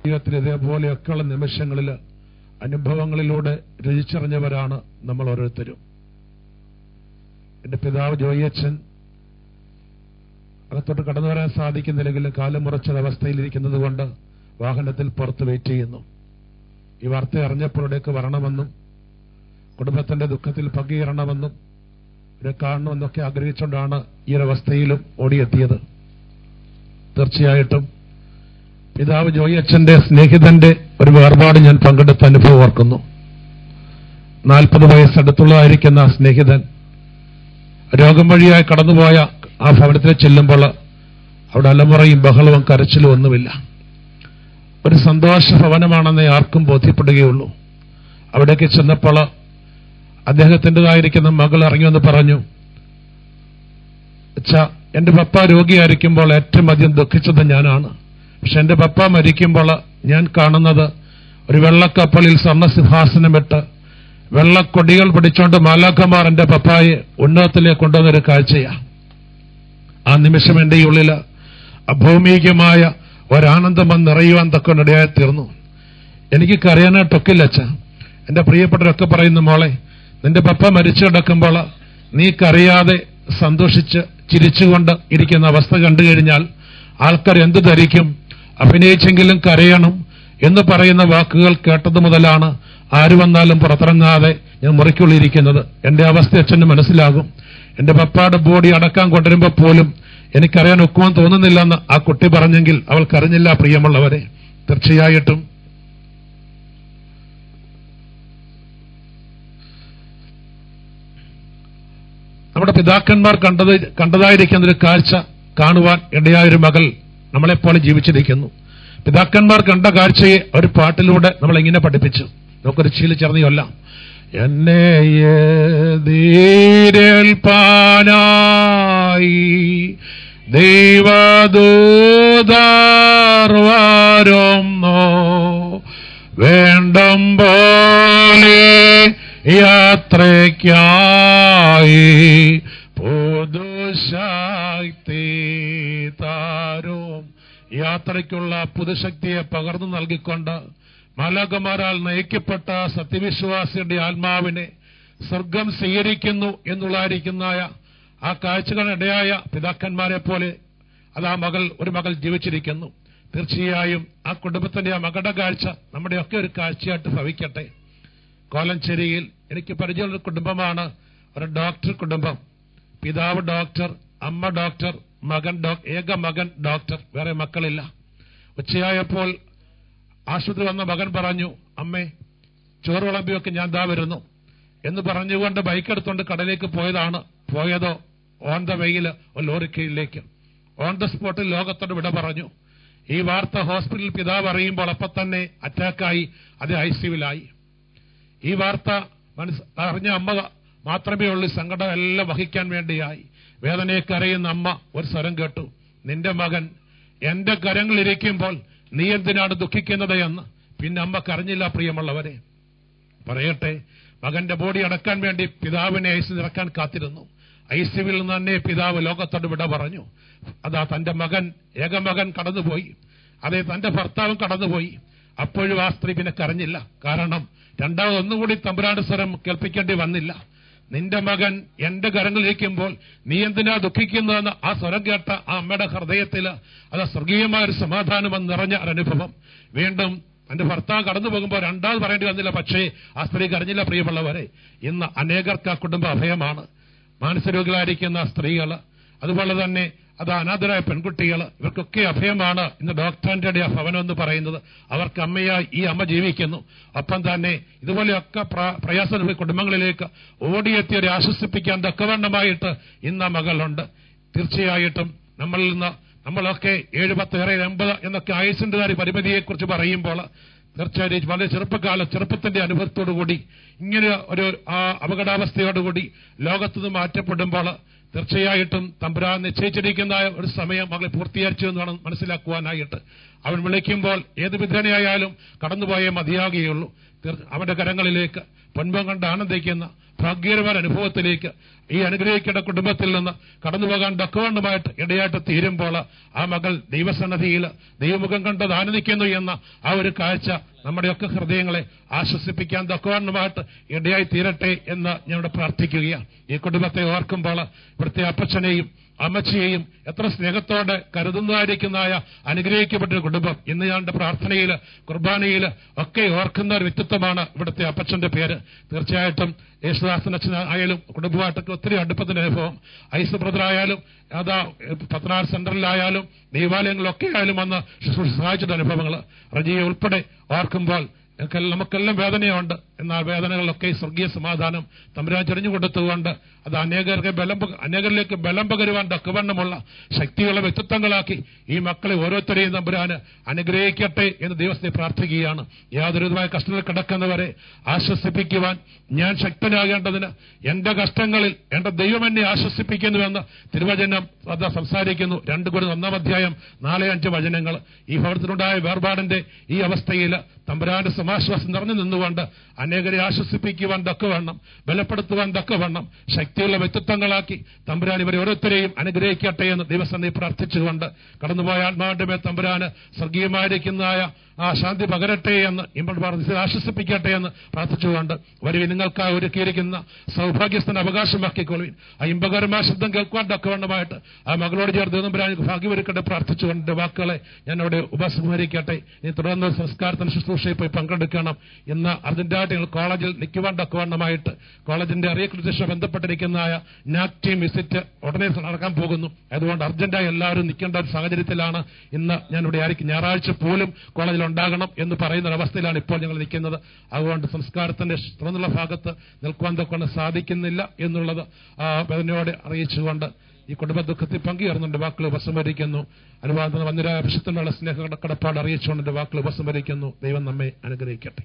ജീവിതത്തിൽ ഇതേപോലെയൊക്കെയുള്ള നിമിഷങ്ങളിൽ അനുഭവങ്ങളിലൂടെ രുചിച്ചറിഞ്ഞവരാണ് നമ്മൾ ഓരോരുത്തരും. എന്റെ പിതാവ് ജോയിയച്ഛൻ അകത്തോട്ട് കടന്നു വരാൻ സാധിക്കുന്നില്ലെങ്കിലും കാലം മുറച്ചൊരവസ്ഥയിലിരിക്കുന്നത് കൊണ്ട് വാഹനത്തിൽ പുറത്ത് വെയിറ്റ് ചെയ്യുന്നു. ഈ വാർത്ത അറിഞ്ഞപ്പോഴേക്ക് വരണമെന്നും കുടുംബത്തിന്റെ ദുഃഖത്തിൽ പങ്കുചേരണമെന്നും ഇവരെ കാണണമെന്നൊക്കെ ആഗ്രഹിച്ചുകൊണ്ടാണ് ഈ ഒരവസ്ഥയിലും ഓടിയെത്തിയത്. തീർച്ചയായിട്ടും പിതാവ് ജോയിയച്ഛന്റെ സ്നേഹിതന്റെ ഒരു വേർപാട് ഞാൻ പങ്കെടുത്ത അനുഭവം ഓർക്കുന്നു. 40 വയസ്സടുത്തുള്ളതായിരിക്കുന്ന ആ സ്നേഹിതൻ രോഗം വഴിയായി കടന്നുപോയ ആ ഭവനത്തിൽ ചെല്ലുമ്പോൾ അവിടെ അലമുറയും ബഹളവും കരച്ചിലും ഒന്നുമില്ല. ഒരു സന്തോഷ ഭവനമാണെന്നേ ആർക്കും ബോധ്യപ്പെടുകയുള്ളൂ. അവിടേക്ക് ചെന്നപ്പോൾ അദ്ദേഹത്തിൻ്റെതായിരിക്കുന്ന മകൾ ഇറങ്ങിവെന്ന് പറഞ്ഞു, അച്ഛാ, എന്റെ പപ്പ രോഗിയായിരിക്കുമ്പോൾ ഏറ്റവും അധികം ദുഃഖിച്ചത് ഞാനാണ്. പക്ഷെ എന്റെ പപ്പ മരിക്കുമ്പോൾ ഞാൻ കാണുന്നത് ഒരു വെള്ളക്കപ്പലിൽ സ്വർണ്ണസിംഹാസനമിട്ട് വെള്ളക്കൊടികൾ പിടിച്ചുകൊണ്ട് മാലാഖമാർ എന്റെ പപ്പായെ ഉന്നതത്തിലേക്ക് കൊണ്ടുവന്നൊരു കാഴ്ചയാണ്. ആ നിമിഷം എന്റെ ഈ ഉള്ളിൽ അഭൗമികമായ ഒരാനന്ദം വന്ന് നിറയുവാൻ തക്കൊണ്ടിടയായി തീർന്നു. എനിക്ക് കരയാനായിട്ടൊക്കില്ല അച്ഛാ. എന്റെ പ്രിയപ്പെട്ടവരൊക്കെ പറയുന്നു, മോളെ, നിന്റെ പപ്പ മരിച്ചു കിടക്കുമ്പോൾ നീ കരയാതെ സന്തോഷിച്ച് ചിരിച്ചുകൊണ്ട് ഇരിക്കുന്ന അവസ്ഥ കണ്ടു കഴിഞ്ഞാൽ ആൾക്കാർ എന്തു ധരിക്കും? അഭിനയിച്ചെങ്കിലും കരയണം എന്ന് പറയുന്ന വാക്കുകൾ കേട്ടത് മുതലാണ് ആര് വന്നാലും പുറത്തിറങ്ങാതെ ഞാൻ മുറിക്കുള്ളിരിക്കുന്നത്. എന്റെ അവസ്ഥ അച്ഛന് മനസ്സിലാകും. എന്റെ പപ്പയുടെ ബോഡി അടക്കാൻ കൊണ്ടുവരുമ്പോൾ പോലും എനിക്കറിയാൻ ഒക്കുമെന്ന് തോന്നുന്നില്ലെന്ന് ആ കുട്ടി പറഞ്ഞെങ്കിൽ അവൾ കരഞ്ഞില്ല. പ്രിയമുള്ളവരെ, തീർച്ചയായിട്ടും നമ്മുടെ പിതാക്കന്മാർ കണ്ടതായിരിക്കുന്ന ഒരു കാഴ്ച കാണുവാൻ ഇടയായൊരു മകൾ നമ്മളെപ്പോലെ ജീവിച്ചിരിക്കുന്നു. പിതാക്കന്മാർ കണ്ട കാഴ്ചയെ ഒരു പാട്ടിലൂടെ നമ്മളെങ്ങനെ പഠിപ്പിച്ചു. നമുക്കൊരു ചീല് ചേർന്നിയൊല്ലാം. എന്നെ ധീരേൽപ്പാനായി ദൈവദൂതർ വരുന്നു, വേണ്ടം പോലെ യാത്രയ്ക്കായി പുതുശക്തി താരും. യാത്രയ്ക്കുള്ള പുതുശക്തിയെ പകർന്നു നൽകിക്കൊണ്ട് മാലാഖമാരാൽ നയിക്കപ്പെട്ട സത്യവിശ്വാസിയുടെ ആത്മാവിനെ സ്വർഗം സ്വീകരിക്കുന്നു എന്നുള്ളതായിരിക്കുന്ന ആ കാഴ്ചകളിടയായ പിതാക്കന്മാരെ പോലെ അത് ഒരു മകൾ ജീവിച്ചിരിക്കുന്നു. തീർച്ചയായും ആ കുടുംബത്തിന്റെ ആ മകളുടെ കാഴ്ച നമ്മുടെയൊക്കെ ഒരു കാഴ്ചയായിട്ട് ഭവിക്കട്ടെ. കോലഞ്ചേരിയിൽ എനിക്ക് പരിചയമുള്ള കുടുംബമാണ് ഒരു ഡോക്ടർ കുടുംബം. പിതാവ് ഡോക്ടർ, അമ്മ ഡോക്ടർ, ഏക മകൻ ഡോക്ടർ, വേറെ മക്കളില്ല. ഉച്ചയായപ്പോൾ ആശുപത്രി വന്ന മകൻ പറഞ്ഞു, അമ്മേ, ചോറ് വിളമ്പിയൊക്കെ ഞാൻ ദാ വരുന്നു എന്ന് പറഞ്ഞുകൊണ്ട് ബൈക്കെടുത്തുകൊണ്ട് കടലേക്ക് പോയതോ ഓൺ ദ വെയിൽ ഒരു ലോറിക്കയിലേക്ക് ഓൺ ദ സ്പോട്ടിൽ ലോകത്തോട് വിട പറഞ്ഞു. ഈ വാർത്ത ഹോസ്പിറ്റലിൽ പിതാവ് അറിയുമ്പോൾ അപ്പം തന്നെ അറ്റാക്കായി അത് ICUവിലായി. ഈ വാർത്ത അറിഞ്ഞ അമ്മ മാത്രമേ ഉള്ളൂ സങ്കടം എല്ലാം വഹിക്കാൻ വേണ്ടിയായി. വേദനയെ കരയുന്ന അമ്മ ഒരു സ്വരം കേട്ടു, നിന്റെ മകൻ എന്റെ കരങ്ങളിരിക്കുമ്പോൾ നീ എന്തിനാണ് ദുഃഖിക്കുന്നത് എന്ന്. പിന്നെ അമ്മ കരഞ്ഞില്ല. പ്രിയമുള്ളവരെ, പറയട്ടെ, മകന്റെ ബോഡി അടക്കാൻ വേണ്ടി പിതാവിനെ ICU ഇറക്കാൻ കാത്തിരുന്നു. ICUവിൽ നിന്ന് തന്നെ പിതാവ് ലോകത്തോട് വിട പറഞ്ഞു. അതാ തന്റെ ഏകമകൻ കടന്നുപോയി. അതേ, തന്റെ ഭർത്താവും കടന്നുപോയി. അപ്പോഴും ആ സ്ത്രീ പിന്നെ കരഞ്ഞില്ല. കാരണം രണ്ടാമതൊന്നുകൂടി തമ്പുരാന്റെ സ്വരം കേൾപ്പിക്കേണ്ടി വന്നില്ല. നിന്റെ മകൻ എന്റെ കരങ്ങളിലിരിക്കുമ്പോൾ നീ എന്തിനാ ദുഃഖിക്കുന്നതെന്ന് ആ സ്വരം കേട്ട ആ അമ്മയുടെ ഹൃദയത്തിൽ അത് സ്വർഗീയമായൊരു സമാധാനം നിറഞ്ഞ ഒരനുഭവം. വീണ്ടും തന്റെ ഭർത്താവ് കടന്നു പോകുമ്പോൾ രണ്ടാമത് പറയേണ്ടി വന്നില്ല. പക്ഷേ ആ സ്ത്രീ കരഞ്ഞില്ല. പ്രിയമുള്ളവരെ, ഇന്ന് അനേകർക്ക് ആ കുടുംബ അഭയമാണ്. മാനസികരോഗികളായിരിക്കുന്ന സ്ത്രീകൾ, അതുപോലെ തന്നെ അത് അനാഥരായ പെൺകുട്ടികൾ, ഇവർക്കൊക്കെ അഭയമാണ് ഇന്ന് ഡോക്ടറിന്റെ ആ ഭവനം എന്ന് പറയുന്നത്. അവർക്ക് അമ്മയായി ഈ അമ്മ ജീവിക്കുന്നു. ഒപ്പം തന്നെ ഇതുപോലെയൊക്കെ പ്രയാസ കുടുംബങ്ങളിലേക്ക് ഓടിയെത്തിയവരെ ആശ്വസിപ്പിക്കാൻ തക്കവണ്ണമായിട്ട് ഇന്ന് മകളുണ്ട്. തീർച്ചയായിട്ടും നമ്മളിൽ നിന്ന് നമ്മളൊക്കെ 7, 10, 80 എന്നൊക്കെ ആയുസിന്റെ പരിമിതിയെക്കുറിച്ച് പറയുമ്പോൾ തീർച്ചയായും വളരെ ചെറുപ്പത്തിന്റെ അനുഭവത്തോടുകൂടി ഇങ്ങനെ ഒരു അപകടാവസ്ഥയോടുകൂടി ലോകത്തുനിന്ന് മാറ്റപ്പെടുമ്പോൾ തീർച്ചയായിട്ടും തമ്പുരാൻ നിശ്ചയിച്ചിരിക്കുന്ന ഒരു സമയം മകളെ പൂർത്തീകരിച്ചു എന്ന് വേണം മനസ്സിലാക്കുവാനായിട്ട്. അവൻ വിളിക്കുമ്പോൾ ഏത് വിധേനയായാലും കടന്നുപോയേ മതിയാകുകയുള്ളൂ. അവന്റെ കരങ്ങളിലേക്ക് പൊൻപം കണ്ട് ആനന്ദിക്കുന്ന ഭാഗ്യകരമായ അനുഭവത്തിലേക്ക് ഈ അനുഗ്രഹിക്കേണ്ട കുടുംബത്തിൽ നിന്ന് കടന്നുപോകാൻ തക്കവണ്ണമായിട്ട് ഇടയായിട്ട് തീരുമ്പോൾ ആ മകൾ ദൈവസന്നിധിയിൽ ദൈവമുഖം കണ്ടത് ആനന്ദിക്കുന്നു എന്ന ആ ഒരു കാഴ്ച നമ്മുടെയൊക്കെ ഹൃദയങ്ങളെ ആശ്വസിപ്പിക്കാൻ തക്കവണ്ണമായിട്ട് ഇടയായി തീരട്ടെ എന്ന് ഞങ്ങളുടെ പ്രാർത്ഥിക്കുകയാണ്. ഈ കുടുംബത്തെ ഓർക്കുമ്പോൾ ഇവിടുത്തെ അപ്പച്ചനെയും അമ്മച്ചിയെയും എത്ര സ്നേഹത്തോടെ കരുതുന്നതായിരിക്കുന്നതായ അനുഗ്രഹിക്കപ്പെട്ടൊരു കുടുംബം ഇന്ന് ഞങ്ങളുടെ പ്രാർത്ഥനയിൽ കുർബാനയിൽ ഒക്കെ ഓർക്കുന്ന ഒരു വ്യക്തിത്വമാണ് ഇവിടുത്തെ അപ്പച്ചന്റെ പേര്. തീർച്ചയായിട്ടും യേശുദാസൻ അച്ഛൻ ആയാലും കുടുംബമായിട്ടൊക്കെ ഒത്തിരി അടുപ്പത്തിന്റെ അനുഭവം, ഐസ് ബ്രദറായാലും അതാ പത്തനാർ സെന്ററിലായാലും ദൈവാലയങ്ങളിലൊക്കെ ആയാലും വന്ന് ശുശ്രൂഷ സഹായിച്ചിട്ട് അനുഭവങ്ങൾ റജിയെ ഉൾപ്പെടെ ഓർക്കുമ്പോൾ നമുക്കെല്ലാം വേദനയുണ്ട്. എന്നാൽ വേദനകളിലൊക്കെ സ്വർഗീയ സമാധാനം തമ്പുരാൻ ചൊരിഞ്ഞു കൊടുത്തുകൊണ്ട് അത് അനേകരിലേക്ക് ബലം പകരുവാൻ തക്കവണ്ണമുള്ള ശക്തിയുള്ള വ്യക്തിത്വങ്ങളാക്കി ഈ മക്കളെ ഓരോരുത്തരെയും തമ്പുരാന് അനുഗ്രഹിക്കട്ടെ എന്ന് ദൈവത്തെ പ്രാർത്ഥിക്കുകയാണ്. യാതൊരുവിധമായ കഷ്ടത്തിൽ കിടക്കുന്നവരെ ആശ്വസിപ്പിക്കുവാൻ ഞാൻ ശക്തനാകേണ്ടതിന് എന്റെ കഷ്ടങ്ങളിൽ എന്റെ ദൈവം എന്നെ ആശ്വസിപ്പിക്കുന്നുവെന്ന് തിരുവചനം അത് സംസാരിക്കുന്നു. 2 കൊരിന്ത്യർ 1 4-5 വചനങ്ങൾ. ഈ ഭവനത്തിലുണ്ടായ വേർപാടിന്റെ ഈ അവസ്ഥയിൽ തമ്പുരാന്റെ സമാശ്വാസം നിറഞ്ഞു നിന്നുകൊണ്ട് അനേകരെ ആശ്വസിപ്പിക്കുവാൻ തക്കവണ്ണം ബലപ്പെടുത്തുവാൻ തക്കവണ്ണം ശക്തിയുള്ള വ്യക്തിത്വങ്ങളാക്കി തമ്പുരാൻ ഇവരെ ഓരോരുത്തരെയും അനുഗ്രഹിക്കട്ടെ എന്ന് ദൈവസന്നിധി പ്രാർത്ഥിച്ചുകൊണ്ട് കടന്നുപോയ ആത്മാവിന്റെ മേൽ തമ്പുരാന് സ്വർഗീയമായിരിക്കുന്നതായ ആ ശാന്തി പകരട്ടെ എന്ന് ഇപ്പോൾ ആശ്വസിപ്പിക്കട്ടെ എന്ന് പ്രാർത്ഥിച്ചുകൊണ്ട് വരുവി നിങ്ങൾക്ക് ഒരുക്കിയിരിക്കുന്ന സൗഭാഗ്യസ്ഥന അവകാശമാക്കിക്കൊള്ളുവിൻ. ആ ഇമ്പകരമായ ശബ്ദം കേൾക്കുവാൻ തക്കവണ്ണമായിട്ട് ആ മകളോട് ചേർത്ത് തമ്പുരാൻ ഭാഗ്യമൊരുക്കട്ടെ പ്രാർത്ഥിച്ചുകൊണ്ട് വാക്കുകളെ ഞാൻ അവിടെ ഉപസംഹരിക്കട്ടെ. ഇനി തുടർന്ന് സംസ്കാരത്തിന് ശുശ്രൂഷയിൽ പോയി പങ്കെടുക്കണം. ഇന്ന് അർജന്റായിട്ട് നിങ്ങൾ കോളേജിൽ നിൽക്കുവാൻ തക്കവണ്ണമായിട്ട് കോളേജിന്റെ അറിയക്കുറിച്ച് ബന്ധപ്പെട്ടിരിക്കുന്നതായ നാക് ടീം വിസിറ്റ് ഉടനെ നടക്കാൻ പോകുന്നു. അതുകൊണ്ട് അർജന്റായി എല്ലാവരും നിൽക്കേണ്ട ഒരു സാഹചര്യത്തിലാണ് ഇന്ന് ഞാനിവിടെ ആയിരിക്കും. ഞായറാഴ്ച പോലും കോളേജിൽ ഉണ്ടാകണം എന്ന് പറയുന്ന അവസ്ഥയിലാണ് ഇപ്പോൾ ഞങ്ങൾ നിൽക്കുന്നത്. അതുകൊണ്ട് സംസ്കാരത്തിന്റെ തുറന്നുള്ള ഭാഗത്ത് നിൽക്കുവാൻ തൊക്കെ സാധിക്കുന്നില്ല എന്നുള്ളത് വേദനയോടെ അറിയിച്ചുകൊണ്ട് ഈ കുടുംബ ദുഃഖത്തിൽ പങ്കുചേർന്നുകൊണ്ട് വാക്കുകൾ ഉപസംഹരിക്കുന്നു. അനുവാദത്തിന് വന്നിരായ വിശുദ്ധനുള്ള സ്നേഹ കടപ്പാട് അറിയിച്ചുകൊണ്ട് എന്റെ വാക്കുകൾ ഉപസംഹരിക്കുന്നു. ദൈവം നമ്മെ അനുഗ്രഹിക്കട്ടെ.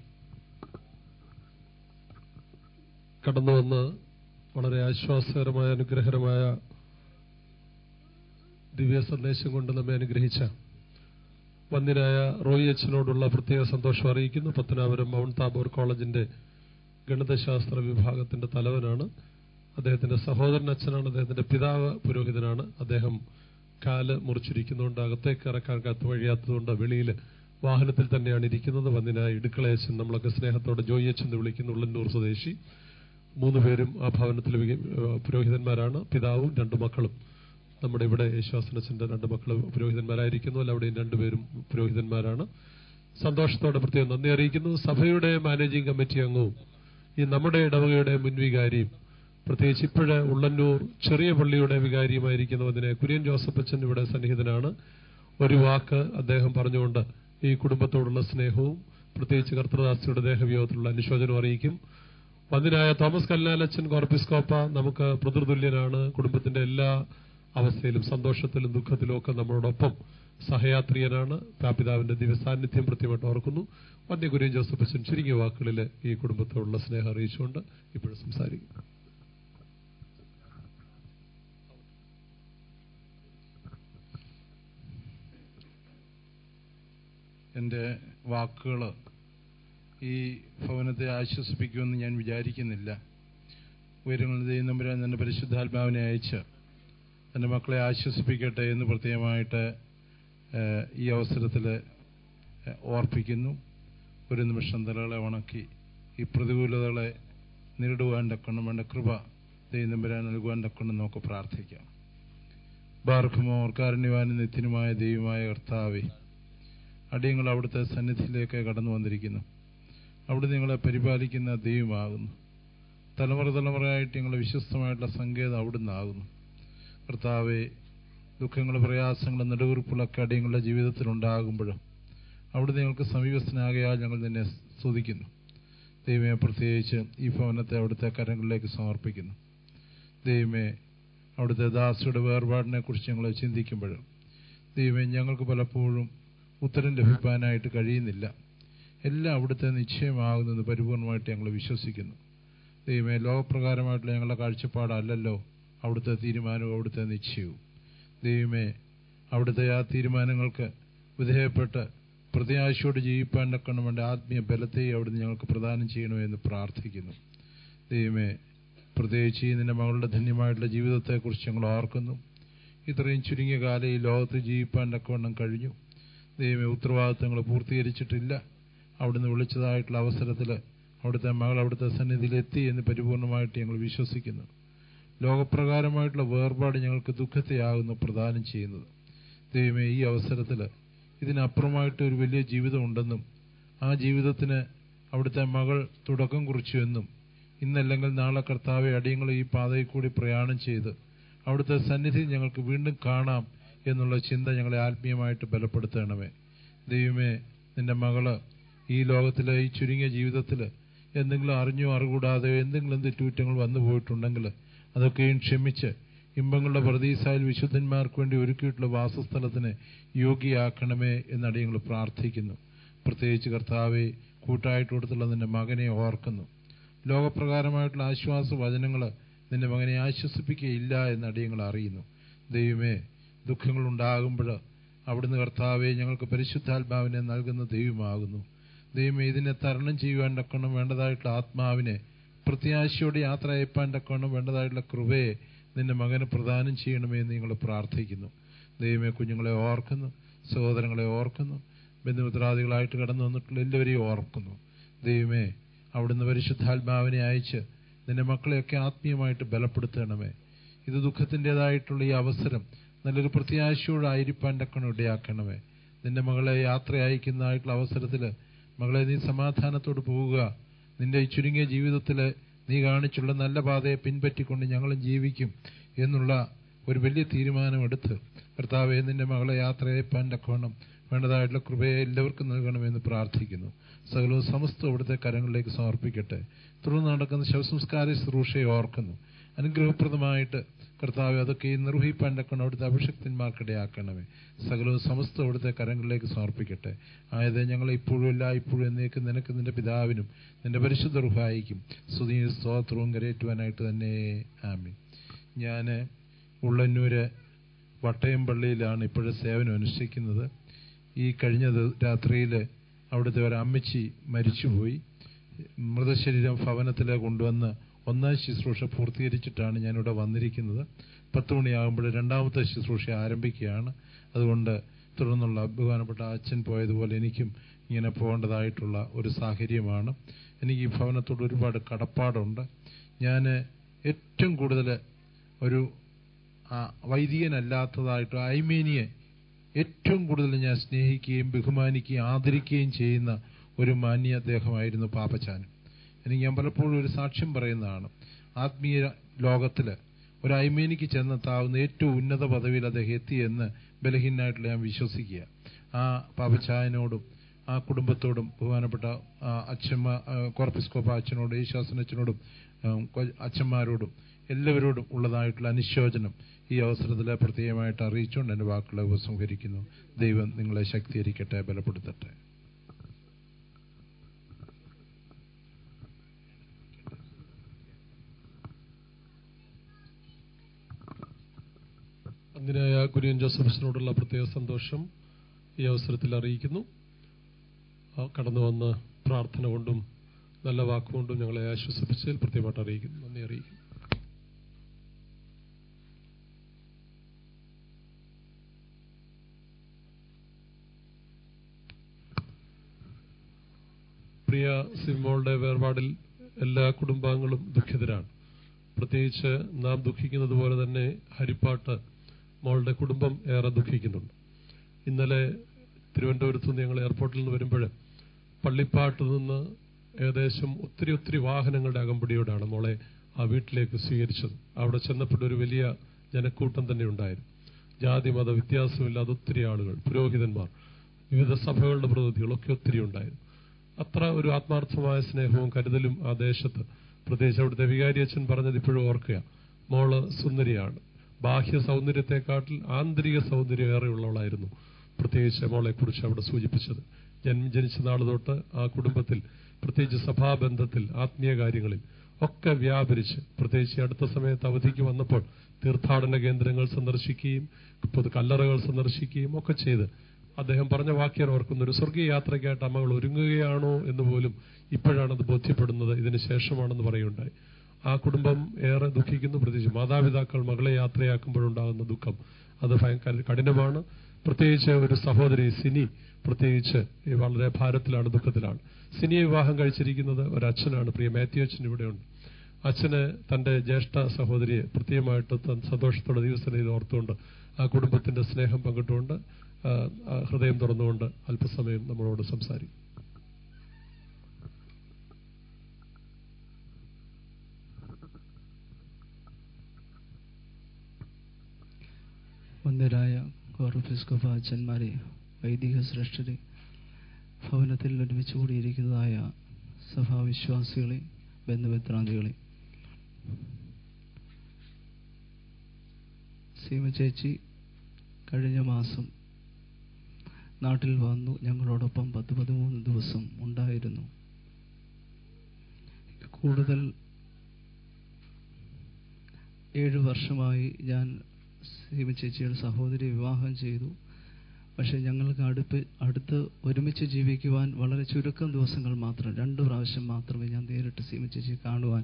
കടന്നുവന്ന് വളരെ ആശ്വാസകരമായ അനുഗ്രഹകരമായ ദിവ്യ സന്ദേശം കൊണ്ട് നമ്മെ അനുഗ്രഹിച്ച വന്യനായ റോയി അച്ഛനോടുള്ള പ്രത്യേക സന്തോഷം അറിയിക്കുന്നു. പത്തനാപുരം മൗണ്ട് താബോർ കോളേജിന്റെ ഗണിതശാസ്ത്ര വിഭാഗത്തിന്റെ തലവനാണ്. അദ്ദേഹത്തിന്റെ സഹോദരൻ അച്ഛനാണ്. അദ്ദേഹത്തിന്റെ പിതാവ് പുരോഹിതനാണ്. അദ്ദേഹം കാല് മുറിച്ചിരിക്കുന്നതുകൊണ്ട് അകത്തേക്ക് ഇറക്കാൻ വഴിയാത്തതുകൊണ്ട് വെളിയിൽ വാഹനത്തിൽ തന്നെയാണ് ഇരിക്കുന്നത്. വന്യനായ ഇടുക്കള അച്ഛൻ, നമ്മളൊക്കെ സ്നേഹത്തോടെ ജോയി അച്ഛൻ എന്ന് വിളിക്കുന്ന ഉള്ളന്നൂർ സ്വദേശി. 3 പേരും ആ ഭവനത്തിൽ പുരോഹിതന്മാരാണ്. പിതാവും 2 മക്കളും. നമ്മുടെ ഇവിടെ യേശുദാസനച്ഛന്റെ 2 മക്കൾ പുരോഹിതന്മാരായിരിക്കുന്നു. അവിടെയും 2 പേരും പുരോഹിതന്മാരാണ്. സന്തോഷത്തോടെ പ്രത്യേകം നന്ദി അറിയിക്കുന്നു. സഭയുടെ മാനേജിംഗ് കമ്മിറ്റി അംഗവും ഈ നമ്മുടെ ഇടവകയുടെ മുൻവികാരിയും പ്രത്യേകിച്ച് ഇപ്പോഴ് ഉള്ളന്നൂർ ചെറിയ പള്ളിയുടെ വികാരിയുമായിരിക്കുന്നതിന് കുര്യൻ ജോസഫ് അച്ഛൻ ഇവിടെ സന്നിഹിതനാണ്. ഒരു വാക്ക് അദ്ദേഹം പറഞ്ഞുകൊണ്ട് ഈ കുടുംബത്തോടുള്ള സ്നേഹവും പ്രത്യേകിച്ച് കർത്തൃദാസിയുടെ ദേഹവിയോഗത്തിലുള്ള അനുശോചനം അറിയിക്കും. വന്യനായ തോമസ് കല്ലാലച്ചൻ കോർപ്പിസ്കോപ്പ നമുക്ക് പിതൃതുല്യനാണ്. കുടുംബത്തിന്റെ എല്ലാ അവസ്ഥയിലും സന്തോഷത്തിലും ദുഃഖത്തിലും ഒക്കെ നമ്മളോടൊപ്പം സഹയാത്രിയനാണ്. പിതാവിന്റെ ദിവ്യസാന്നിധ്യം പ്രത്യേകമായിട്ട് ഓർക്കുന്നു. വന്യ കുര്യൻ ജോസഫ് അച്ഛൻ ചുരുങ്ങിയ വാക്കുകളിൽ ഈ കുടുംബത്തോടുള്ള സ്നേഹം അറിയിച്ചുകൊണ്ട് ഇപ്പോഴും സംസാരിക്കും. എൻ്റെ വാക്കുകൾ ഈ ഭവനത്തെ ആശ്വസിപ്പിക്കുമെന്ന് ഞാൻ വിചാരിക്കുന്നില്ല. ഉയരങ്ങളിൽ ദൈവം തമ്പുരാൻ എൻ്റെ പരിശുദ്ധാത്മാവിനെ അയച്ച് എൻ്റെ മക്കളെ ആശ്വസിപ്പിക്കട്ടെ എന്ന് പ്രത്യേകമായിട്ട് ഈ അവസരത്തിൽ ഓർപ്പിക്കുന്നു. ഒരു നിമിഷം തലകളെ ഉണക്കി ഈ പ്രതികൂലതകളെ നേരിടുവാൻ തക്കണം വേണ്ട കൃപ ദൈവം തമ്പുരാൻ നൽകുവാൻ തക്കണം നമുക്ക് പ്രാർത്ഥിക്കാം. ബാർക്കുമോർ കാരുണ്യവാനും നിത്യനുമായ ദൈവമായ കർത്താവേ, അടിയങ്ങൾ അവിടുത്തെ സന്നിധിയിലേക്ക് കടന്നു വന്നിരിക്കുന്നു. അവിടെ നിങ്ങളെ പരിപാലിക്കുന്ന ദൈവമാകുന്നു. തലമുറയായിട്ട് ഞങ്ങളെ വിശ്വസ്തമായിട്ടുള്ള സങ്കേതം അവിടുന്ന് ആകുന്നു. കർത്താവെ, ദുഃഖങ്ങളും പ്രയാസങ്ങളും നെടുവീർപ്പുകളൊക്കെ അടിയങ്ങളുടെ ജീവിതത്തിലുണ്ടാകുമ്പോഴും അവിടെ നിങ്ങൾക്ക് സമീപസ്ഥനാകയാൽ ഞങ്ങൾ നിന്നെ സ്തുതിക്കുന്നു. ദൈവമേ, പ്രത്യേകിച്ച് ഈ ഭവനത്തെ അവിടുത്തെ കരങ്ങളിലേക്ക് സമർപ്പിക്കുന്നു. ദൈവമേ, അവിടുത്തെ ദാസിയുടെ വേർപാടിനെ കുറിച്ച് ഞങ്ങൾ ചിന്തിക്കുമ്പോഴും ദൈവമേ, ഞങ്ങൾക്ക് പലപ്പോഴും ഉത്തരം ലഭിക്കാനായിട്ട് കഴിയുന്നില്ല. എല്ലാം അവിടുത്തെ നിശ്ചയമാകുന്നത് പരിപൂർണമായിട്ട് ഞങ്ങൾ വിശ്വസിക്കുന്നു. ദൈവമേ, ലോകപ്രകാരമായിട്ടുള്ള ഞങ്ങളുടെ കാഴ്ചപ്പാടല്ലല്ലോ അവിടുത്തെ തീരുമാനവും അവിടുത്തെ നിശ്ചയവും. ദൈവമേ, അവിടുത്തെ ആ തീരുമാനങ്ങൾക്ക് വിധേയപ്പെട്ട് പ്രത്യാശയോട് ജീവിപ്പാൻ തക്കണം വേണ്ട ആത്മീയ ബലത്തെയും അവിടുന്ന് ഞങ്ങൾക്ക് പ്രദാനം ചെയ്യണമെന്ന് പ്രാർത്ഥിക്കുന്നു. ദൈവമേ, പ്രത്യേകിച്ച് നിന്റെ മകളുടെ ധന്യമായിട്ടുള്ള ജീവിതത്തെക്കുറിച്ച് ഞങ്ങൾ ഓർക്കുന്നു. ഇത്രയും ചുരുങ്ങിയ കാലം ഈ ലോകത്ത് ജീവിപ്പാൻ തക്കവണ്ണം കഴിഞ്ഞു. ദൈവമേ, ഉത്തരവാദിത്തങ്ങൾ പൂർത്തീകരിച്ചിട്ടില്ല. അവിടുന്ന് വിളിച്ചതായിട്ടുള്ള അവസരത്തിൽ അവിടുത്തെ മകൾ അവിടുത്തെ സന്നിധിയിലെത്തി എന്ന് പരിപൂർണമായിട്ട് ഞങ്ങൾ വിശ്വസിക്കുന്നു. ലോകപ്രകാരമായിട്ടുള്ള വേർപാട് ഞങ്ങൾക്ക് ദുഃഖത്തെയാകുന്നു പ്രദാനം ചെയ്യുന്നത്. ദൈവമേ, ഈ അവസരത്തിൽ ഇതിനപ്പുറമായിട്ട് ഒരു വലിയ ജീവിതമുണ്ടെന്നും ആ ജീവിതത്തിന് അവിടുത്തെ മകൾ തുടക്കം കുറിച്ചുവെന്നും ഇന്നല്ലെങ്കിൽ നാളെ കർത്താവെ അടിയങ്ങൾ ഈ പാതയിൽ കൂടി പ്രയാണം ചെയ്ത് അവിടുത്തെ സന്നിധി ഞങ്ങൾക്ക് വീണ്ടും കാണാം എന്നുള്ള ചിന്ത ഞങ്ങളെ ആത്മീയമായിട്ട് ബലപ്പെടുത്തണമേ. ദൈവമേ, നിന്റെ മകള് ഈ ലോകത്തിലെ ഈ ചുരുങ്ങിയ ജീവിതത്തിൽ എന്തെങ്കിലും അറിഞ്ഞോ അറികൂടാതെയോ എന്തെങ്കിലും തെറ്റുകുറ്റങ്ങൾ വന്നു പോയിട്ടുണ്ടെങ്കിൽ അതൊക്കെയും ക്ഷമിച്ച് ഇമ്പങ്ങളുടെ പ്രതീസായിൽ വിശുദ്ധന്മാർക്ക് വേണ്ടി ഒരുക്കിയിട്ടുള്ള വാസസ്ഥലത്തിന് യോഗ്യയാക്കണമേ എന്നടിയങ്ങൾ പ്രാർത്ഥിക്കുന്നു. പ്രത്യേകിച്ച് കർത്താവെ, കൂട്ടായിട്ട് കൊടുത്തുള്ള നിന്റെ മകനെ ഓർക്കുന്നു. ലോകപ്രകാരമായിട്ടുള്ള ആശ്വാസ വചനങ്ങൾ നിന്റെ മകനെ ആശ്വസിപ്പിക്കുകയില്ല എന്നടിയങ്ങൾ അറിയുന്നു. ദൈവമേ, ദുഃഖങ്ങളുണ്ടാകുമ്പോൾ അവിടുന്ന് കർത്താവെ ഞങ്ങൾക്ക് പരിശുദ്ധാത്മാവിനെ നൽകുന്ന ദൈവമാകുന്നു. ദൈവമേ, ഇതിനെ തരണം ചെയ്യുവാൻ തക്കണം വേണ്ടതായിട്ടുള്ള ആത്മാവിനെ, പ്രത്യാശയോടെ യാത്ര അയപ്പാൻ തക്കണം വേണ്ടതായിട്ടുള്ള കൃപയെ നിന്റെ മകന് പ്രദാനം ചെയ്യണമേ എന്ന് ഞങ്ങൾ പ്രാർത്ഥിക്കുന്നു. ദൈവമേ, കുഞ്ഞുങ്ങളെ ഓർക്കുന്നു, സഹോദരങ്ങളെ ഓർക്കുന്നു, ബന്ധുമിത്രാദികളായിട്ട് കടന്നു വന്നിട്ടുള്ള എല്ലാവരെയും ഓർക്കുന്നു. ദൈവമേ, അവിടുന്ന് പരിശുദ്ധാത്മാവിനെ അയച്ച് നിന്റെ മക്കളെയൊക്കെ ആത്മീയമായിട്ട് ബലപ്പെടുത്തണമേ. ഇത് ദുഃഖത്തിൻ്റെതായിട്ടുള്ള ഈ അവസരം നല്ലൊരു പ്രത്യാശയോടായിരിക്കാൻ തക്കണം ഇടയാക്കണമേ. നിന്റെ മകളെ യാത്ര അയക്കുന്നതായിട്ടുള്ള അവസരത്തിൽ മകളെ നീ സമാധാനത്തോട് പോവുക. നിന്റെ ഈ ചുരുങ്ങിയ ജീവിതത്തിൽ നീ കാണിച്ചുള്ള നല്ല പാതയെ പിൻപറ്റിക്കൊണ്ട് ഞങ്ങളും ജീവിക്കും എന്നുള്ള ഒരു വലിയ തീരുമാനമെടുത്ത് കർത്താവെ നിന്റെ മകളെ യാത്ര അയപ്പാൻ തക്കവണ്ണം വേണ്ടതായിട്ടുള്ള കൃപയെ എല്ലാവർക്കും നൽകണമെന്ന് പ്രാർത്ഥിക്കുന്നു. സകലവും സമസ്ത അവിടുത്തെ കരങ്ങളിലേക്ക് സമർപ്പിക്കട്ടെ. തുടർന്ന് നടക്കുന്ന ശവസംസ്കാര ശുശ്രൂഷയെ ഓർക്കുന്നു. അനുഗ്രഹപ്രദമായിട്ട് കർത്താവെ അതൊക്കെ നിർവഹിപ്പാൻ തക്കണം അവിടുത്തെ അഭിഷക്തന്മാർക്കിടയാക്കണമേ. സകലവും സമസ്ത അവിടുത്തെ കരങ്ങളിലേക്ക് സമർപ്പിക്കട്ടെ. ആയത് ഞങ്ങളെ ഇപ്പോഴും ഇപ്പോഴും എന്നേക്കും നിനക്ക് നിന്റെ പിതാവിനും നിന്റെ പരിശുദ്ധ റുഹായിക്കും സ്തുതിയും സ്തോത്രവും കരയേറ്റുവാനായിട്ട് തന്നെ ആമീൻ. ഞാൻ ഉള്ളന്നൂര് വട്ടയം പള്ളിയിലാണ് ഇപ്പോഴും സേവനം അനുഷ്ഠിക്കുന്നത്. ഈ കഴിഞ്ഞ രാത്രിയിൽ അവിടുത്തെ ഒരു അമ്മച്ചി മരിച്ചുപോയി. മൃതശരീരം ഭവനത്തിൽ കൊണ്ടുവന്ന് ഒന്നാം ശുശ്രൂഷ പൂർത്തീകരിച്ചിട്ടാണ് ഞാനിവിടെ വന്നിരിക്കുന്നത്. 10 മണിയാകുമ്പോൾ രണ്ടാമത്തെ ശുശ്രൂഷ ആരംഭിക്കുകയാണ്. അതുകൊണ്ട് തുടർന്നുള്ള ബഹുമാനപ്പെട്ട അച്ഛൻ പോയതുപോലെ എനിക്കും ഇങ്ങനെ പോകേണ്ടതായിട്ടുള്ള ഒരു സാഹചര്യമാണ്. എനിക്ക് ഈ ഭവനത്തോട് ഒരുപാട് കടപ്പാടുണ്ട്. ഞാൻ ഏറ്റവും കൂടുതൽ ഒരു വൈദികനല്ലാത്തതായിട്ട് ഐമേനിയെ ഏറ്റവും കൂടുതൽ ഞാൻ സ്നേഹിക്കുകയും ബഹുമാനിക്കുകയും ആദരിക്കുകയും ചെയ്യുന്ന ഒരു മാന്യ അദ്ദേഹമായിരുന്നു പാപ്പച്ചാൻ. ഞാൻ പലപ്പോഴും ഒരു സാക്ഷ്യം പറയുന്നതാണ്. ആത്മീയ ലോകത്തിൽ ഒരു ഐമേനിക്ക് ചെന്നെത്താവുന്ന ഏറ്റവും ഉന്നത പദവിയിൽ അദ്ദേഹം എത്തിയെന്ന് ബലഹീനായിട്ടുള്ള ഞാൻ വിശ്വസിക്കുക. ആ പാപ്പച്ചായനോടും ആ കുടുംബത്തോടും ബഹുമാനപ്പെട്ട കോർപ്പിസ്കോപ്പ അച്ഛനോടും യേശുദാസൻ അച്ഛനോടും അച്ഛന്മാരോടും എല്ലാവരോടും ഉള്ളതായിട്ടുള്ള അനുശോചനം ഈ അവസരത്തിൽ പ്രത്യേകമായിട്ട് അറിയിച്ചുകൊണ്ട് എൻ്റെ വാക്കുകളെ ഉപസംഹരിക്കുന്നു. ദൈവം നിങ്ങളെ ശക്തീകരിക്കട്ടെ, ബലപ്പെടുത്തട്ടെ. അന്യനായ കുര്യൻ ജോസഫിനോടുള്ള പ്രത്യേക സന്തോഷം ഈ അവസരത്തിൽ അറിയിക്കുന്നു. കടന്നു വന്ന് പ്രാർത്ഥന കൊണ്ടും നല്ല വാക്കുകൊണ്ടും ഞങ്ങളെ ആശ്വസിപ്പിച്ചതിൽ പ്രത്യേകമായിട്ട് അറിയിക്കുന്നു. നന്ദി അറിയിക്കുന്നു. പ്രിയ സിമോളുടെ വേർപാടിൽ എല്ലാ കുടുംബാംഗങ്ങളും ദുഃഖിതരാണ്. പ്രത്യേകിച്ച് നാം ദുഃഖിക്കുന്നത് പോലെ തന്നെ ഹരിപ്പാട്ട് മോളുടെ കുടുംബം ഏറെ ദുഃഖിക്കുന്നുണ്ട്. ഇന്നലെ തിരുവനന്തപുരത്ത് നിന്ന് ഞങ്ങൾ എയർപോർട്ടിൽ നിന്ന് വരുമ്പോൾ പള്ളിപ്പാട്ട് നിന്ന് ഏകദേശം ഒത്തിരി വാഹനങ്ങളുടെ അകമ്പടിയോടാണ് മോളെ ആ വീട്ടിലേക്ക് സ്വീകരിച്ചത്. അവിടെ ചെന്നപ്പോൾ ഒരു വലിയ ജനക്കൂട്ടം തന്നെ ഉണ്ടായിരുന്നു. ജാതി മത വ്യത്യാസമില്ലാതെ ഒത്തിരി ആളുകൾ, പുരോഹിതന്മാർ, വിവിധ സഭകളുടെ പ്രതിനിധികളൊക്കെ ഒത്തിരി ഉണ്ടായിരുന്നു. അത്ര ഒരു ആത്മാർത്ഥമായ സ്നേഹവും കരുതലും ആ ദേശത്ത്, പ്രത്യേകിച്ച് അവിടുത്തെ വികാരി അച്ഛൻ പറഞ്ഞത് ഇപ്പോഴും ഓർക്കുക. മോള് സുന്ദരിയാണ്. ബാഹ്യ സൗന്ദര്യത്തെക്കാട്ടിൽ ആന്തരിക സൗന്ദര്യം ഏറെയുള്ളവളായിരുന്നു പ്രത്യേകിച്ച് മോളെക്കുറിച്ച് അവിടെ സൂചിപ്പിച്ചത്. ജനിച്ച നാൾ തൊട്ട് ആ കുടുംബത്തിൽ, പ്രത്യേകിച്ച് സഭാബന്ധത്തിൽ, ആത്മീയ കാര്യങ്ങളിൽ ഒക്കെ വ്യാപരിച്ച്, പ്രത്യേകിച്ച് അടുത്ത സമയത്ത് അവധിക്ക് വന്നപ്പോൾ തീർത്ഥാടന കേന്ദ്രങ്ങൾ സന്ദർശിക്കുകയും കല്ലറകൾ സന്ദർശിക്കുകയും ഒക്കെ ചെയ്ത് അദ്ദേഹം പറഞ്ഞ വാക്യം ഓർക്കുന്ന ഒരു സ്വർഗീയ യാത്രയ്ക്കായിട്ട് അമ്മകൾ ഒരുങ്ങുകയാണോ എന്ന് പോലും ഇപ്പോഴാണത് ബോധ്യപ്പെടുന്നത്, ഇതിന് ശേഷമാണെന്ന് പറയുണ്ടായി. ആ കുടുംബം ഏറെ ദുഃഖിക്കുന്നു. പ്രത്യേകിച്ച് മാതാപിതാക്കൾ മകളെ യാത്രയാക്കുമ്പോഴുണ്ടാകുന്ന ദുഃഖം അത് ഭയങ്കര കഠിനമാണ്. പ്രത്യേകിച്ച് ഒരു സഹോദരി സിനി പ്രത്യേകിച്ച് വളരെ ഭാരത്തിലാണ്, ദുഃഖത്തിലാണ്. സിനിയെ വിവാഹം കഴിച്ചിരിക്കുന്നത് ഒരച്ഛനാണ്. പ്രിയ മാത്യു അച്ഛൻ ഇവിടെയുണ്ട്. അച്ഛന് തന്റെ ജ്യേഷ്ഠ സഹോദരിയെ പ്രത്യേകമായിട്ട് സന്തോഷത്തോടെ ദിവസത്തിൽ ഓർത്തുകൊണ്ട് ആ കുടുംബത്തിന്റെ സ്നേഹം പങ്കിട്ടുകൊണ്ട് ഹൃദയം തുറന്നുകൊണ്ട് അല്പസമയം നമ്മളോട് സംസാരിക്കും. വന്ദരായ കോർപ്പിസ്കോപ്പ അച്ഛന്മാരെ, വൈദിക ശ്രേഷ്ഠരെ, ഭവനത്തിൽ ഒരുമിച്ച് കൂടിയിരിക്കുന്നതായ സഭാവിശ്വാസികളെ, ബന്ധുമിത്രാദികളെ, സീമ ചേച്ചി കഴിഞ്ഞ മാസം നാട്ടിൽ വന്നു. ഞങ്ങളോടൊപ്പം 10-13 ദിവസം ഉണ്ടായിരുന്നു. കൂടുതൽ 7 വർഷമായി ഞാൻ സീമ ചേച്ചിയുടെ സഹോദരി വിവാഹം ചെയ്തു. പക്ഷെ ഞങ്ങൾക്ക് അടുത്ത് ഒരുമിച്ച് ജീവിക്കുവാൻ വളരെ ചുരുക്കം ദിവസങ്ങൾ മാത്രം, 2 പ്രാവശ്യം മാത്രമേ ഞാൻ നേരിട്ട് സീമ ചേച്ചിയെ കാണുവാൻ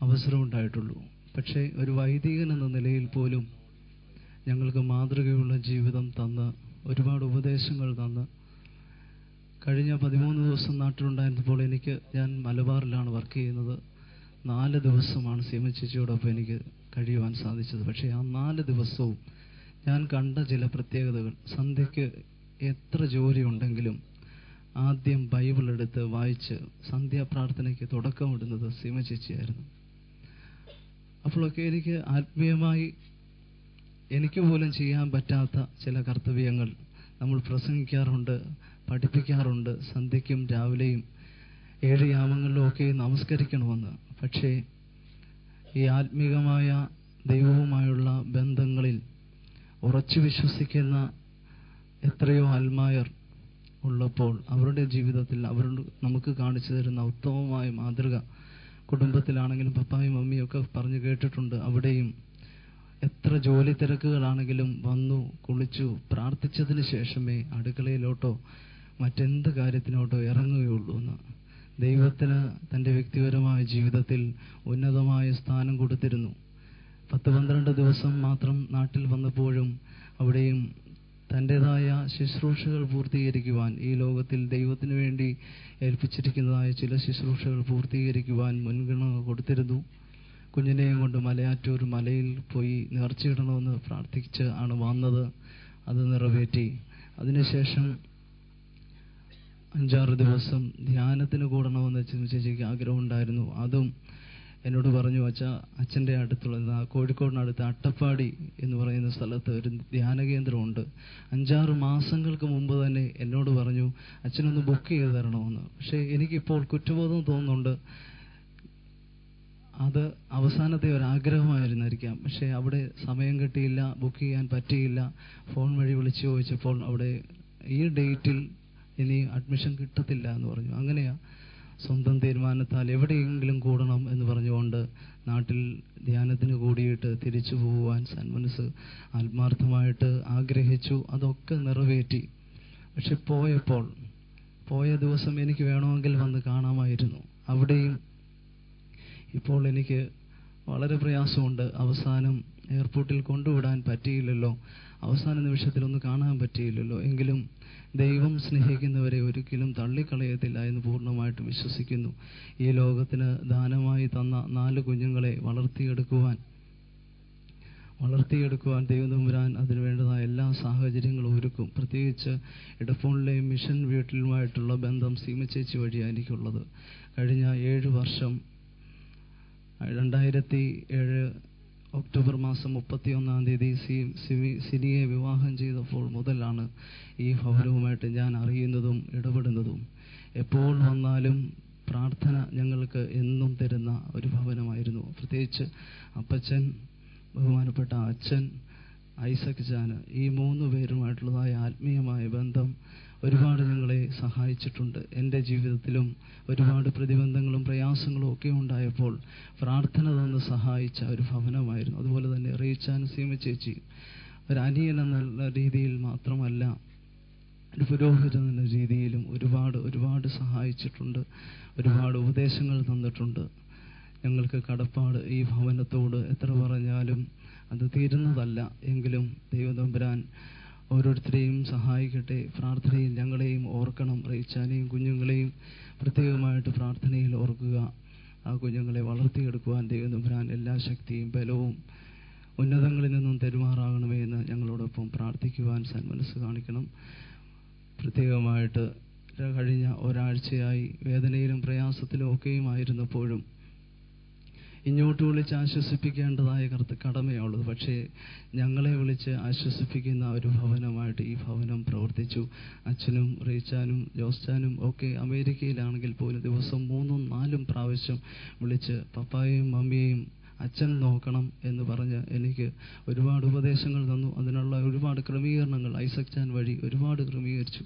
അവസരമുണ്ടായിട്ടുള്ളൂ. പക്ഷേ ഒരു വൈദികൻ എന്ന നിലയിൽ പോലും ഞങ്ങൾക്ക് മാതൃകയുള്ള ജീവിതം തന്ന്, ഒരുപാട് ഉപദേശങ്ങൾ തന്ന്, കഴിഞ്ഞ 13 ദിവസം നാട്ടിലുണ്ടായിരുന്നപ്പോൾ ഞാൻ മലബാറിലാണ് വർക്ക് ചെയ്യുന്നത്. 4 ദിവസമാണ് സീമ ചേച്ചിയോടൊപ്പം എനിക്ക് കഴിയുവാൻ സാധിച്ചത്. പക്ഷേ ആ 4 ദിവസവും ഞാൻ കണ്ട ചില പ്രത്യേകതകൾ, സന്ധ്യയ്ക്ക് എത്ര ജോലി ഉണ്ടെങ്കിലും ആദ്യം ബൈബിൾ എടുത്ത് വായിച്ച് സന്ധ്യാപ്രാർത്ഥനയ്ക്ക് തുടക്കമിടുന്നത് സീമ ചേച്ചിയായിരുന്നു. അപ്പോഴൊക്കെ എനിക്ക് ആത്മീയമായി എനിക്ക് പോലും ചെയ്യാൻ പറ്റാത്ത ചില കർത്തവ്യങ്ങൾ നമ്മൾ പ്രസംഗിക്കാറുണ്ട്, പഠിപ്പിക്കാറുണ്ട്. സന്ധ്യയ്ക്കും രാവിലെയും 7 യാമങ്ങളിലും ഒക്കെ നമസ്കരിക്കണമെന്ന്. പക്ഷേ ഈ ആത്മീകമായ ദൈവവുമായുള്ള ബന്ധങ്ങളിൽ ഉറച്ചു വിശ്വസിക്കുന്ന എത്രയോ ആത്മായർ ഉള്ളപ്പോൾ അവരുടെ ജീവിതത്തിൽ അവർ നമുക്ക് കാണിച്ചു തരുന്ന ഉത്തമമായ മാതൃക, കുടുംബത്തിലാണെങ്കിലും പപ്പായും മമ്മിയും ഒക്കെ പറഞ്ഞു കേട്ടിട്ടുണ്ട്. അവിടെയും എത്ര ജോലി തിരക്കുകളാണെങ്കിലും വന്നു കുളിച്ചു പ്രാർത്ഥിച്ചതിന് ശേഷമേ അടുക്കളയിലോട്ടോ മറ്റെന്ത് കാര്യത്തിനോട്ടോ ഇറങ്ങുകയുള്ളൂ എന്ന്. ദൈവത്തിന് തൻ്റെ വ്യക്തിപരമായ ജീവിതത്തിൽ ഉന്നതമായ സ്ഥാനം കൊടുത്തിരുന്നു. 10-12 ദിവസം മാത്രം നാട്ടിൽ വന്നപ്പോഴും അവിടെയും തൻ്റെതായ ശുശ്രൂഷകൾ പൂർത്തീകരിക്കുവാൻ, ഈ ലോകത്തിൽ ദൈവത്തിനു വേണ്ടി ഏൽപ്പിച്ചിരിക്കുന്നതായ ചില ശുശ്രൂഷകൾ പൂർത്തീകരിക്കുവാൻ മുൻഗണന കൊടുത്തിരുന്നു. കുഞ്ഞിനെയും കൊണ്ട് മലയാറ്റൂർ മലയിൽ പോയി നേർച്ചയിടണമെന്ന് പ്രാർത്ഥിച്ച് ആണ് വന്നത്. അത് നിറവേറ്റി. അതിനുശേഷം 5-6 ദിവസം ധ്യാനത്തിന് കൂടണമെന്ന് ചേച്ചിക്ക് ആഗ്രഹമുണ്ടായിരുന്നു. അതും എന്നോട് പറഞ്ഞു, അച്ഛൻ്റെ അടുത്തുള്ള കോഴിക്കോടിനടുത്ത് അട്ടപ്പാടി എന്ന് പറയുന്ന സ്ഥലത്ത് ഒരു ധ്യാന കേന്ദ്രമുണ്ട്. 5-6 മാസങ്ങൾക്ക് മുമ്പ് തന്നെ എന്നോട് പറഞ്ഞു അച്ഛനൊന്ന് ബുക്ക് ചെയ്ത് തരണമെന്ന്. പക്ഷേ എനിക്കിപ്പോൾ കുറ്റബോധം തോന്നുന്നുണ്ട്. അത് അവസാനത്തെ ഒരാഗ്രഹമായിരുന്നിരിക്കാം. പക്ഷേ അവിടെ സമയം കിട്ടിയില്ല, ബുക്ക് ചെയ്യാൻ പറ്റിയില്ല. ഫോൺ വഴി വിളിച്ചു ചോദിച്ചപ്പോൾ അവിടെ ഈ ഡേറ്റിൽ ഇനി അഡ്മിഷൻ കിട്ടത്തില്ല എന്ന് പറഞ്ഞു. അങ്ങനെയാ സ്വന്തം തീരുമാനത്താൽ എവിടെയെങ്കിലും കൂടണം എന്ന് പറഞ്ഞുകൊണ്ട് നാട്ടിൽ ധ്യാനത്തിന് കൂടിയിട്ട് തിരിച്ചു പോകുവാൻ സന്മനസ് ആത്മാർത്ഥമായിട്ട് ആഗ്രഹിച്ചു. അതൊക്കെ നിറവേറ്റി. പക്ഷെ പോയ ദിവസം എനിക്ക് വേണമെങ്കിൽ വന്ന് കാണാമായിരുന്നു. അവിടെയും ഇപ്പോൾ എനിക്ക് വളരെ പ്രയാസമുണ്ട്. അവസാനം എയർപോർട്ടിൽ കൊണ്ടുവിടാൻ പറ്റിയില്ലല്ലോ, അവസാന നിമിഷത്തിലൊന്ന് കാണാൻ പറ്റിയില്ലല്ലോ. എങ്കിലും ദൈവം സ്നേഹിക്കുന്നവരെ ഒരിക്കലും തള്ളിക്കളയത്തില്ല എന്ന് പൂർണ്ണമായിട്ട് വിശ്വസിക്കുന്നു. ഈ ലോകത്തിന് ദാനമായി തന്ന 4 കുഞ്ഞുങ്ങളെ വളർത്തിയെടുക്കുവാൻ ദൈവതമ്പുരാൻ അതിനു വേണ്ടതായ എല്ലാ സാഹചര്യങ്ങളും ഒരുക്കും. പ്രത്യേകിച്ച് ഇടപ്പൂണിലെയും മിഷൻ വീട്ടിലുമായിട്ടുള്ള ബന്ധം സീമ ചേച്ചി വഴിയാണ് എനിക്കുള്ളത്. കഴിഞ്ഞ 7 വർഷം 2007 ഒക്ടോബർ മാസം 31-ാം തീയതി സിനിയെ വിവാഹം ചെയ്തപ്പോൾ മുതലാണ് ഈ ഭവനവുമായിട്ട് ഞാൻ അറിയുന്നതും ഇടപെടുന്നതും. എപ്പോൾ വന്നാലും പ്രാർത്ഥന ഞങ്ങൾക്ക് എന്നും തരുന്ന ഒരു ഭവനമായിരുന്നു. പ്രത്യേകിച്ച് അപ്പച്ചൻ, ബഹുമാനപ്പെട്ട അച്ഛൻ, ഐസക് ചാന്, ഈ 3 പേരുമായിട്ടുള്ളതായ ആത്മീയമായ ബന്ധം ഒരുപാട് ഞങ്ങളെ സഹായിച്ചിട്ടുണ്ട്. എൻ്റെ ജീവിതത്തിലും ഒരുപാട് പ്രതിബന്ധങ്ങളും പ്രയാസങ്ങളും ഒക്കെ ഉണ്ടായപ്പോൾ പ്രാർത്ഥന തന്ന് സഹായിച്ച ഒരു ഭവനമായിരുന്നു. അതുപോലെ തന്നെ റീച്ചാൻ സീമ ചേച്ചി ഒരു അനിയൻ എന്നുള്ള രീതിയിൽ മാത്രമല്ല ഒരു പുരോഹിതൻ എന്ന രീതിയിലും ഒരുപാട് സഹായിച്ചിട്ടുണ്ട്, ഒരുപാട് ഉപദേശങ്ങൾ തന്നിട്ടുണ്ട്. ഞങ്ങൾക്ക് കടപ്പാട് ഈ ഭവനത്തോട് എത്ര പറഞ്ഞാലും അത് തീരുന്നതല്ല. എങ്കിലും ദൈവതമ്പുരാൻ ഓരോരുത്തരെയും സഹായിക്കട്ടെ. പ്രാർത്ഥനയിൽ ഞങ്ങളെയും ഓർക്കണം. റീച്ചാനെയും കുഞ്ഞുങ്ങളെയും പ്രത്യേകമായിട്ട് പ്രാർത്ഥനയിൽ ഓർക്കുക. ആ കുഞ്ഞുങ്ങളെ വളർത്തിയെടുക്കുവാൻ ദൈവതമ്പുരാൻ എല്ലാ ശക്തിയും ബലവും ഉന്നതങ്ങളിൽ നിന്നും തെരുമാറാകണമേ എന്ന് ഞങ്ങളോടൊപ്പം പ്രാർത്ഥിക്കുവാൻ സന്മനസ് കാണിക്കണം. പ്രത്യേകമായിട്ട് കഴിഞ്ഞ ഒരാഴ്ചയായി വേദനയിലും പ്രയാസത്തിലും ഒക്കെയും ആയിരുന്നപ്പോഴും ഇങ്ങോട്ട് വിളിച്ച് ആശ്വസിപ്പിക്കേണ്ടതായ കടമയുള്ളത്. പക്ഷേ ഞങ്ങളെ വിളിച്ച് ആശ്വസിപ്പിക്കുന്ന ഒരു ഭവനമായിട്ട് ഈ ഭവനം പ്രവർത്തിച്ചു. അച്ഛനും റീച്ചാനും ജോസ്റ്റാനും ഒക്കെ അമേരിക്കയിലാണെങ്കിൽ പോലും ദിവസം 3-4 പ്രാവശ്യം വിളിച്ച് പപ്പായെയും മമ്മിയെയും അച്ഛൻ നോക്കണം എന്ന് പറഞ്ഞ് എനിക്ക് ഒരുപാട് ഉപദേശങ്ങൾ തന്നു. അതിനുള്ള ഒരുപാട് ക്രമീകരണങ്ങൾ ഐസക് ചാൻ വഴി ഒരുപാട് ക്രമീകരിച്ചു.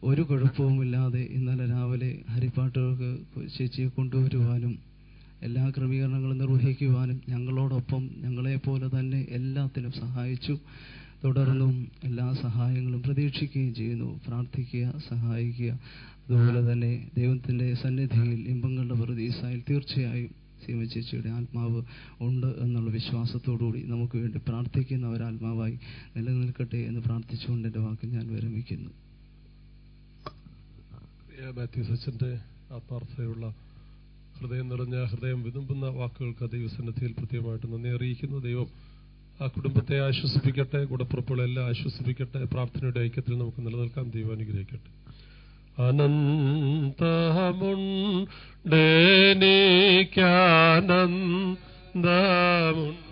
ഒരു കുഴപ്പവുമില്ലാതെ ഇന്നലെ രാവിലെ ഹരിപ്പാട്ടുകൾക്ക് ചേച്ചിയെ കൊണ്ടുവരുവാനും എല്ലാ ക്രമീകരണങ്ങളും നിർവഹിക്കുവാനും ഞങ്ങളോടൊപ്പം ഞങ്ങളെപ്പോലെ തന്നെ എല്ലാത്തിനും സഹായിച്ചു. തുടർന്നും എല്ലാ സഹായങ്ങളും പ്രതീക്ഷിക്കുകയും ചെയ്യുന്നു. പ്രാർത്ഥിക്കുക, സഹായിക്കുക. അതുപോലെ തന്നെ ദൈവത്തിൻ്റെ സന്നിധിയിൽ ഇമ്പങ്ങളുടെ പ്രതീസായിൽ തീർച്ചയായും സീമ ചേച്ചിയുടെ ആത്മാവ് ഉണ്ട് എന്നുള്ള വിശ്വാസത്തോടുകൂടി നമുക്ക് വേണ്ടി പ്രാർത്ഥിക്കുന്ന ഒരാത്മാവായി നിലനിൽക്കട്ടെ എന്ന് പ്രാർത്ഥിച്ചുകൊണ്ട് എൻ്റെ വാക്ക് ഞാൻ വിരമിക്കുന്നു. മാത്യൂസ് അച്ഛൻ്റെ ആത്മാർത്ഥതയുള്ള ഹൃദയം നിറഞ്ഞ ഹൃദയം വിതുമ്പുന്ന വാക്കുകൾക്ക് ദൈവസന്നിധിയിൽ പ്രത്യേകമായിട്ട് നന്ദി അറിയിക്കുന്നു. ദൈവം ആ കുടുംബത്തെ ആശ്വസിപ്പിക്കട്ടെ, കൂടപ്പുറപ്പുകളെല്ലാം ആശ്വസിപ്പിക്കട്ടെ. പ്രാർത്ഥനയുടെ ഐക്യത്തിൽ നമുക്ക് നിലനിൽക്കാം. ദൈവം അനുഗ്രഹിക്കട്ടെ. അനന്തമുണ്ടെനിക്കാനന്ദമുണ്ട്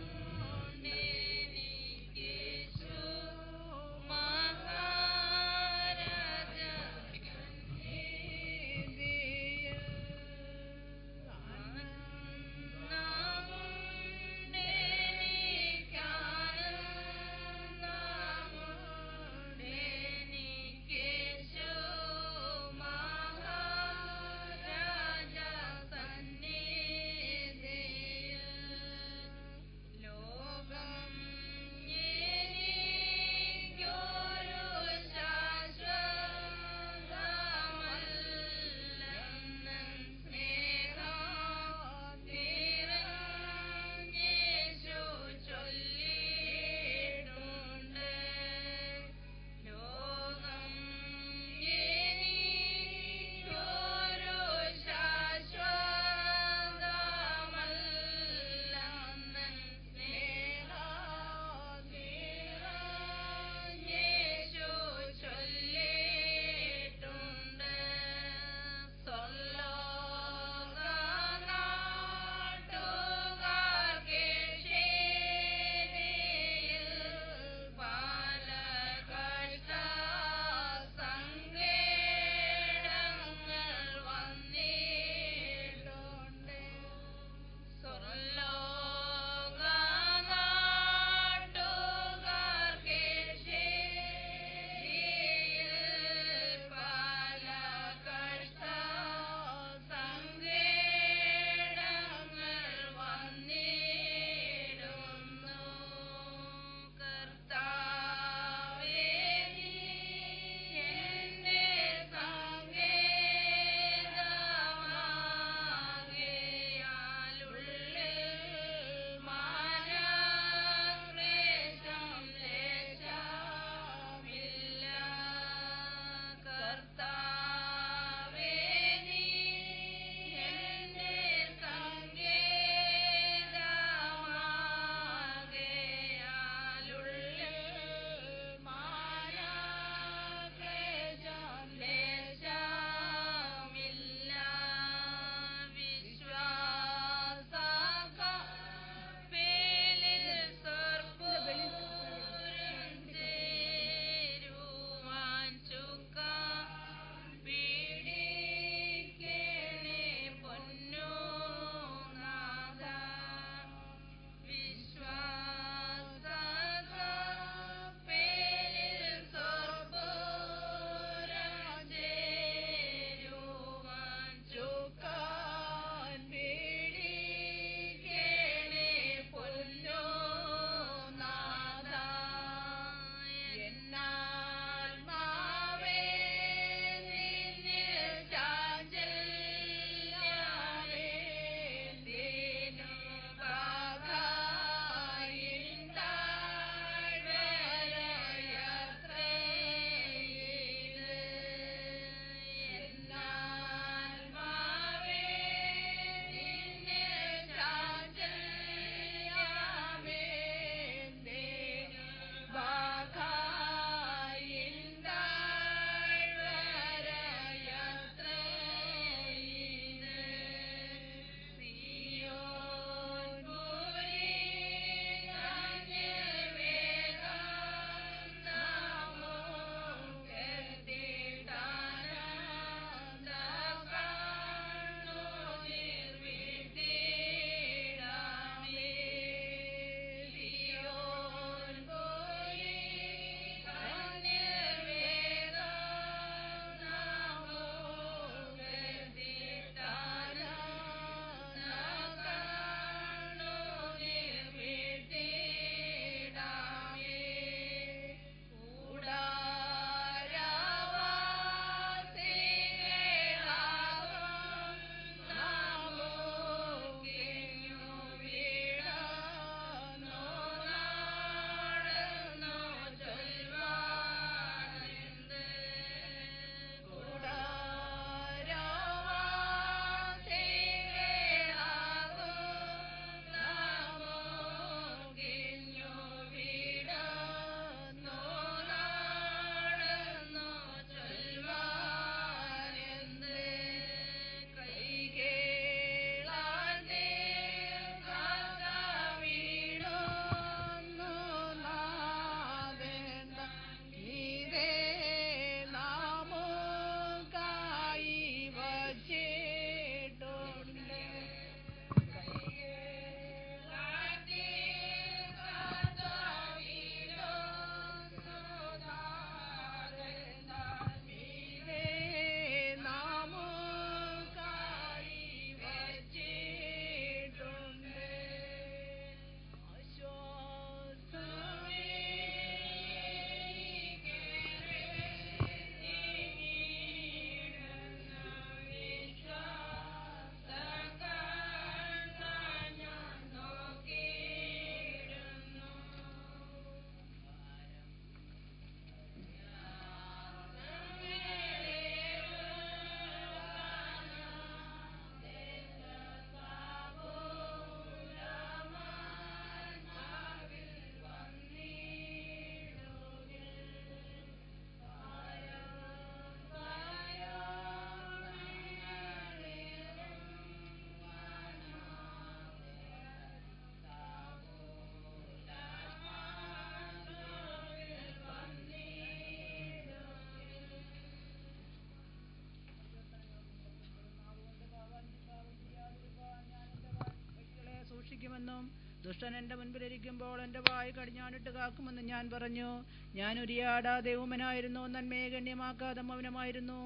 ചെയ്യുമെന്നും ദുഷ്ടൻ എന്റെ മുൻപിലിരിക്കുമ്പോൾ എന്റെ വായ് കടിഞ്ഞാണിട്ട് കാക്കുമെന്ന് ഞാൻ പറഞ്ഞു. ഞാൻ ഉരിയാടാതെ ഊമനായിരുന്നു, നന്മയെ ഗണ്യമാക്കാതെ മൗനമായിരുന്നു.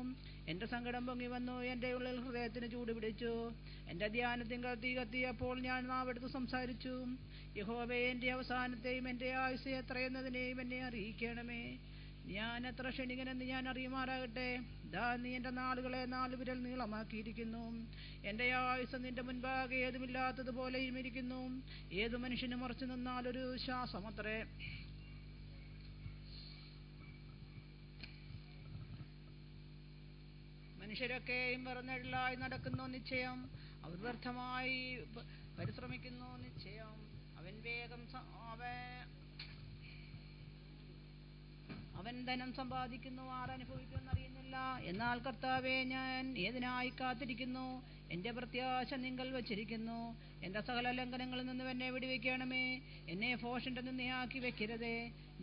എന്റെ സങ്കടം പൊങ്ങി വന്നു, എന്റെ ഉള്ളിൽ ഹൃദയത്തിന് ചൂട് പിടിച്ചു. എന്റെ ധ്യാനത്തിങ്കൽ തീ കത്തിയപ്പോൾ ഞാൻ നാവെടുത്ത് സംസാരിച്ചു. യഹോവേ, എന്റെ അവസാനത്തെയും എന്റെ ആയുസ്സ് എത്രയെന്നതിനെയും എന്നെ അറിയിക്കണമേ. ഞാൻ എത്ര ക്ഷണികനെന്ന് ഞാൻ അറിയുമാറാകട്ടെ. ദാ നീ എന്റെ നാളുകളെ 4 വിരൽ നീളമാക്കിയിരിക്കുന്നു. എന്റെ ആയുസ് നിന്റെ മുൻപാകെ ഏതുമില്ലാത്തതുപോലെയും ഇരിക്കുന്നു. ഏതു മനുഷ്യനും ഉറച്ചു നിന്നാൽ ഒരു ശ്വാസമത്രേ. മനുഷ്യരൊക്കെയും വെറുനെഴലായി നടക്കുന്നു നിശ്ചയം. അവർ വ്യർത്ഥമായി പരിശ്രമിക്കുന്നു നിശ്ചയം. അവൻ ധനം സമ്പാദിക്കുന്നു, ആരനുഭവിക്കുമെന്നറിയുന്നില്ല. എന്നാൽ കർത്താവേ, ഞാൻ ഏതിനായി കാത്തിരിക്കുന്നു? എന്റെ പ്രത്യാശ നിങ്കൽ വച്ചിരിക്കുന്നു. എന്റെ സകല ലംഘനങ്ങളിൽ നിന്നും എന്നെ വിടുവിക്കണമേ. എന്നെ ഭോഷന്റെ നിന്നയാക്കി വെക്കരുതേ.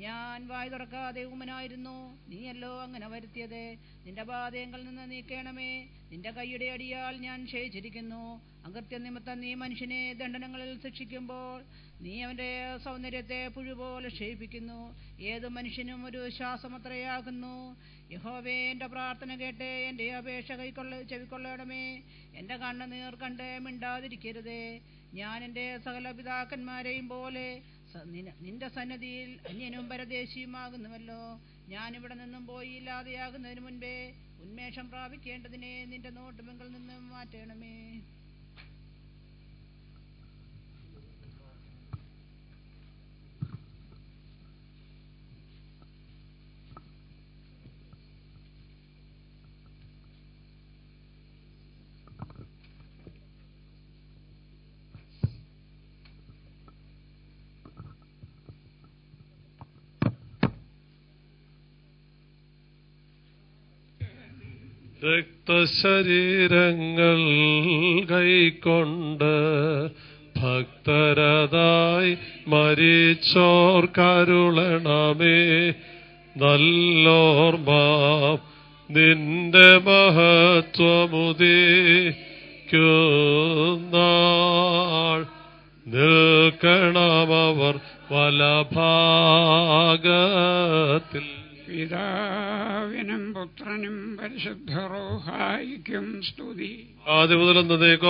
ഞാൻ വായ് തുറക്കാതെ ഊമനായിരുന്നു, നീയല്ലോ അങ്ങനെ വരുത്തിയത്. നിന്റെ ബാധയങ്ങളിൽ നിന്ന് നീക്കണമേ. നിന്റെ കൈയുടെ അടിയാൽ ഞാൻ ക്ഷയിച്ചിരിക്കുന്നു. അകൃത്യനിമിത്തം നീ മനുഷ്യനെ ദണ്ഡനങ്ങളിൽ ശിക്ഷിക്കുമ്പോൾ നീ അവന്റെ സൗന്ദര്യത്തെ പുഴുപോലെ ക്ഷയിപ്പിക്കുന്നു. ഏതു മനുഷ്യനും ഒരു ശ്വാസമത്രയാകുന്നു. യഹോവേ, എന്റെ പ്രാർത്ഥന കേട്ട് എന്റെ അപേക്ഷ ചെവിക്കൊള്ളണമേ. എന്റെ കണ്ണുനീർ കണ്ട് മിണ്ടാതിരിക്കരുതേ. ഞാൻ എന്റെ സകല പിതാക്കന്മാരെയും പോലെ നിന്റെ സന്നദ്ധിയിൽ അന്യനും പരദേശിയുമാകുന്നുവല്ലോ. ഞാനിവിടെ നിന്നും പോയി ഇല്ലാതെയാകുന്നതിന് മുൻപേ ഉന്മേഷം പ്രാപിക്കേണ്ടതിനെ നിന്റെ നോട്ടുമെങ്കിൽ നിന്നും മാറ്റണമേ. രക്തശരീരങ്ങൾ കൈക്കൊണ്ട് ഭക്തരതായി മരിച്ചോർ കരുളണമേ. നല്ലോർമ്മ നിന്റെ മഹത്വമുദിക്കുന്നാൾ നിൽക്കണമവർ വലഭാഗത്തിൽ. പിതാവിനും പുത്രനും പരിശുദ്ധ റൂഹായിക്കും സ്തുതി. ആദ്യം മുതൽ എന്നേക്കും